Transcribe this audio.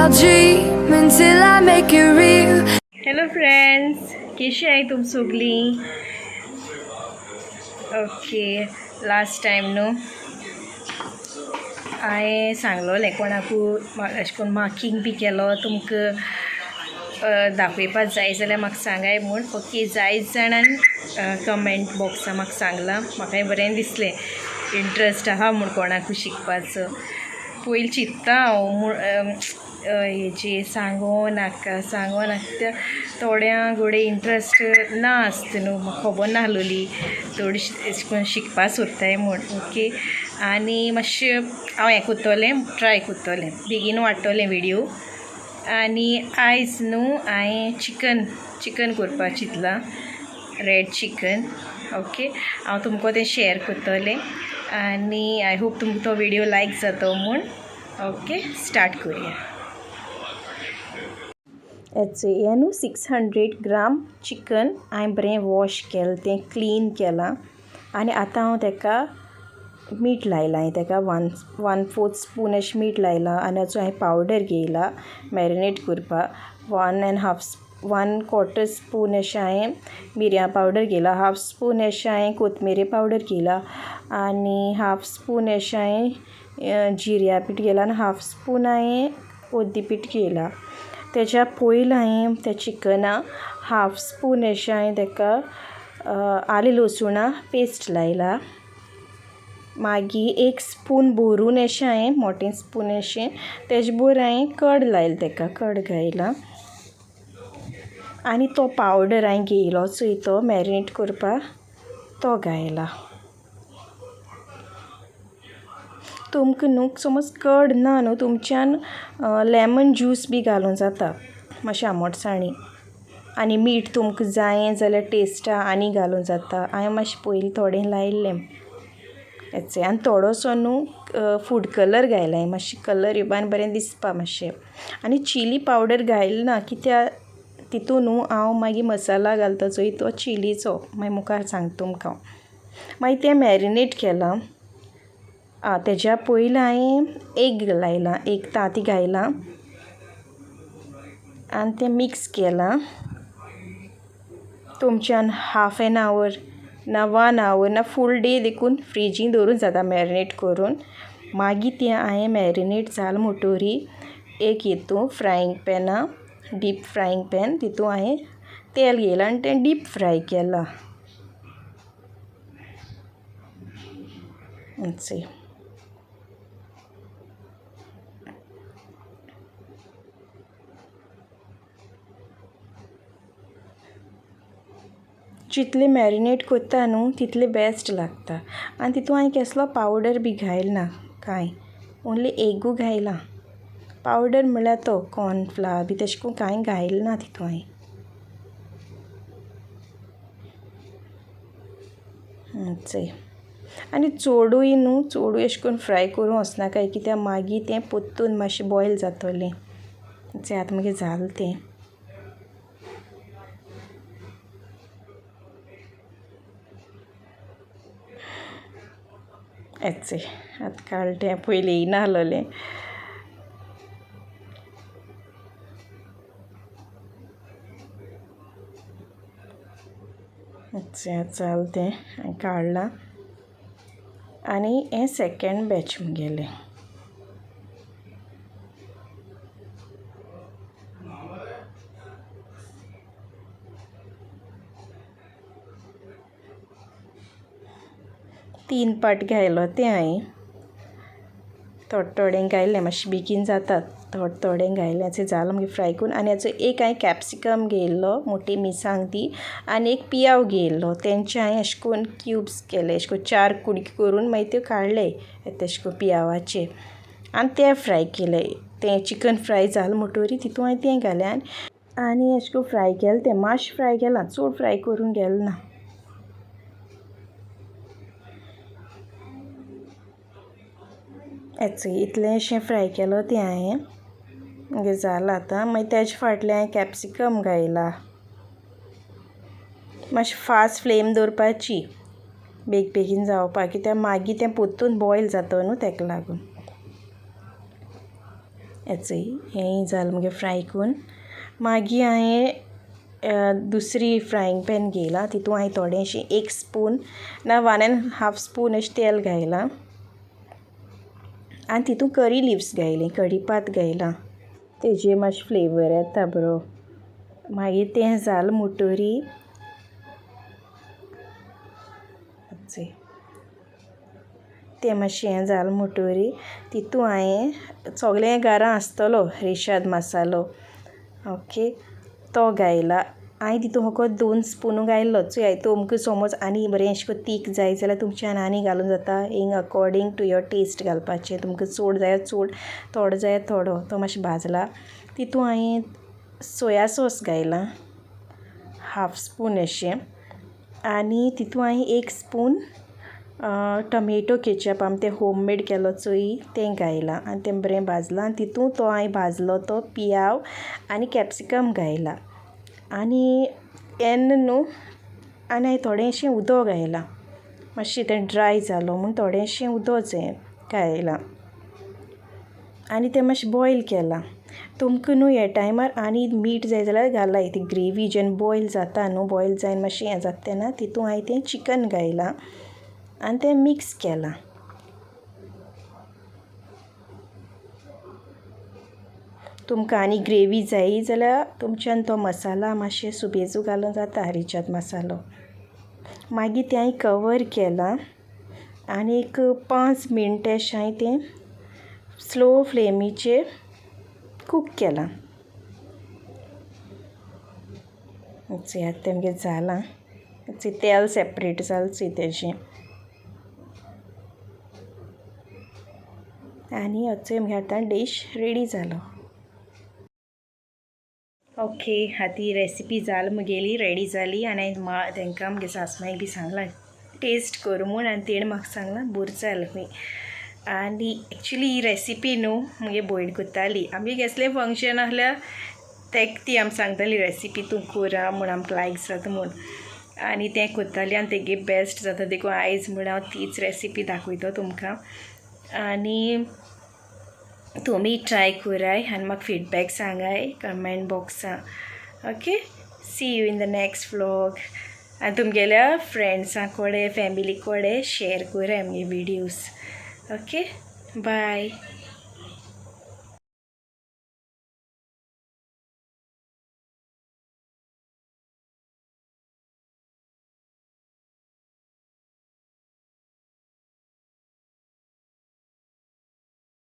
I'll dream until I make it real. Hello friends, कशी आहे तुम सगळी? ओके, लास्ट टायम न्हू हांवें सांगलोलें कोणाकू अशें करून मार्कींग बी केलो तुमकां दाखयपाक जाय जाल्यार म्हाका सांगाय म्हूण. ओके, जायत जाणांनी कमेंट बॉक्सान म्हाका सांगलां. म्हाकाय बरें दिसलें, इंट्रस्ट आहा म्हूण कोणाकू शिकपाचो. पयलीं चिंत्ता हांव हेजी सांगो नाका थोड्यांक घोडे इंट्रस्ट ना आसता न्हू, म्हाका खबर नाहलोली थोडीशी अशें करून शिकपा सोदताय म्हूण. ओके, आनी मातशें हांव हें कोत्तोलें, ट्राय कोत्तोलें, बेगीन वाडटोलें विडियो. आनी आयज न्हू हांवें चिकन करपाक चिंतलां, रेड चिकन. ओके, हांव तुमकां तें शेअर कोत्तोलें आनी आय होप तुमकां तो विडियो लायक जातो म्हूण. ओके, स्टार्ट करुया. हें न्हू 600 ग्राम चिकन हांवें बरें वॉश केलें, तें क्लीन केलां. आनी आतां हांव तेका मीठ लायलां. हांवें तेका 1/4 स्पून अशें मीठ लायलां. आनी हांवें पावडर घेयला मॅरिनेट करपाक. 1/4 स्पून अशें हांवें मिरयां पावडर घेयला. 1/2 स्पून अशें हांवें कोथमिरी पावडर घेयला. आनी 1/2 स्पून अशें हांवें जिऱ्या पीठ घेयलां. आनी 1/2 स्पून हांवें हळदी पीठ घेयलां. तेच्या पयलीं हांवें त्या चिकनाक 1/2 स्पून अशें हांवें तेका आलें लसुणा पेस्ट लायला. मागीर 1 स्पून भरून अशें हांवें मोटें स्पून अशें तेजे बोर हांवें कर्ड लायला, तेका कर्ड घायला. आनी तो पावडर हांवें घेयलो चोय तो मॅरिनेट करपाक तो घायला. तुमकां न्हू समज कर्ड ना न्हू, तुमच्यान लेमन ज्यूस बी घालूं जाता मातशें आमोटसाणी. आनी मीठ तुमकां जाय जाल्यार टेस्टा आनी घालूं जाता. हांवें मातशें पयलीं थोडें लायिल्लें हेचें. आनी थोडोसो न्हू फूड कलर घायला हांवें, मातशें कलर येवपाक बरें दिसपा मातशें. आनी चिली पावडर घायला ना, कित्याक तितून न्हू हांव मागीर मसाला घालता चोय तो चिलीचो, मागीर मुखार सांगता तुमकां. मागीर तें मॅरिनेट केलां. तेज्या पयलीं हांवें एग लायलां, एक तांती घायलां आनी तें मिक्स केलां. तुमच्यान 1/2 एन आवर ना 1 आवर ना फूल डे देखून फ्रिजीन दवरूं जाता मॅरिनेट करून. मागीर तें हांवें मॅरिनेट जालें म्हणटोरी एक हितून फ्रायींग पॅना, डीप फ्रायींग पॅन, तितून हांवें तेल घेयलां आनी तें डीप फ्राय केलां. जितलें मॅरिनेट कोत्ता न्हू तितलें बेस्ट लागता. आनी तितून हांवें कसलो पावडर बी घायला कांय, ओन्ली एगू घायलां. पावडर म्हळ्यार तो कॉर्नफ्लावर बी तशें करून कांय घायला ना तितून हांवें. आनी चोडूय अशें करून फ्राय करूं वचनाका, कित्याक मागीर तें पोत्तून मातशें बॉयल जातोलें. आतां मागीर जालें तें. आतां काडलें तें, पयलीं येयना आहलोलें. जालें तें, हांवें काडलां. आनी हें सेकेंड बॅच म्हगेलें. तीन पार्ट घायलो तें हांवें. थोडें घायलें, मातशें बेगीन जाता, थोडें घायलें. जालें मागीर फ्राय करून. आनी हाचो एक हांवें कॅप्सिकम घेयल्लो, मोठी मिरसांग ती, आनी एक पियाव घेयल्लो. तेंचे हांवें अशें करून क्युब्स केले, अशें करून 4 कुडके करून मागीर त्यो काडले तेशें करून पियावाचे. आनी ते फ्राय केले. तें चिकन फ्राय जालें म्हणटोरी तितून हांवें तें घालें आनी अशें करून फ्राय केलें. तें मातशें फ्राय केलां, चड फ्राय करूंक गेलें ना. इतलें अशें फ्राय केलो तें हांवें. मागीर जालां आतां. मागीर तेजे फाटल्यान हांवें कॅप्सिकम घायला. मातशें फास्ट फ्लेम दवरपाची, बेगीन जावपाक, कित्याक मागीर तें पोत्तून बॉयल जाता न्हू, तेका लागून. हेचंय हेंय जालें मुगे फ्राय करून मागीर हांवें दुसरी फ्रायींग पॅन घेयला तितून हांवें थोडेंशें 1 स्पून ना 1.5 स्पून अशें तेल घायलां आनी तितून करी लिव्स घायली कढीपात घायला तेजेर मातशें फ्लेवर येता बरो मागीर तें जालें म्हणटरी तें मातशें हें जालें म्हणटरी तितून हांवें सगलें घरां आसतलो रेशाद मसालो ओके तो घायला हांवें तितून फकत 2 स्पून घायल्लो चोय तुमकां समज आनी बरें अशें करून तीख जाय जाल्यार तुमच्यान आनी घालूंक जाता in according to your taste घालपाचें तुमकां चड जाय चड थोडो जाय थोडो तो मातशें भाजला तितून हांवें सोया सॉस घायलां 1/2 स्पून अशें आनी तितून हांवें 1 स्पून टमॅटो केचप आमी तें होम मेड केलो चोय तें घायलां आनी तें बरें भाजलां आनी तितून तो हांवें भाजलो तो पियाव आनी कॅप्सिकम घायला आनी तेन्ना न्हू आनी हांवें थोडेंशें उदक घायलां मातशें तें ड्राय जालो म्हूण थोडेंशें उदक घायलां आनी तें मातशें बॉयल केलां तुमकां न्हू ह्या टायमार आनी मीठ जाय जाल्यार घालाय ती ग्रेवी जेन्ना बॉयल जाता न्हू बॉयल जायन मातशें हें जाता तेन्ना तितून हांवें तें चिकन घायलां आनी तें मिक्स केलां तुमकां आनी ग्रेवी जायी जाल्यार तुमच्यान तो मसाला मातशें सुबेजू घालूंक जाता रिचाद मसालो मागीर तें हांवें कवर केलां आनी एक 5 मिनटां अशें हांवें तें स्लो फ्लेमीचेर कूक केलां आतां तेमगे जालां तेल सेपरेट जालें तेजें आनी होचो म्हगे आतां डीश रेडी जालो ओके आतां रेसिपी जाली म्हगेली रेडी जाली आनी हांवें तांकां म्हगे सासमाईक बी सांगलां टेस्ट कर म्हूण आनी तेणें म्हाका सांगलां बरी जाली खंय आनी एक्चुली ही रेसिपी न्हू म्हगे भयण करताली आमी कसलें फंक्शन आहल्यार ती आमी सांगताली रेसिपी तूं करा म्हूण आमकां लायक जाता म्हूण आनी तें करताली आनी तेगे बेस्ट जाता देखून आयज म्हूण हांव तीच रेसिपी दाखयता तुमकां आनी तुमी ट्राय कराय आनी म्हाका फीडबॅक सांगाय कमेंट बॉक्सां okay see you in the next vlog आनी तुमगेल्या फ्रेंड्सां कोडे फॅमिली कोडे शेअर कराय आमगे विडियोज ओके बाय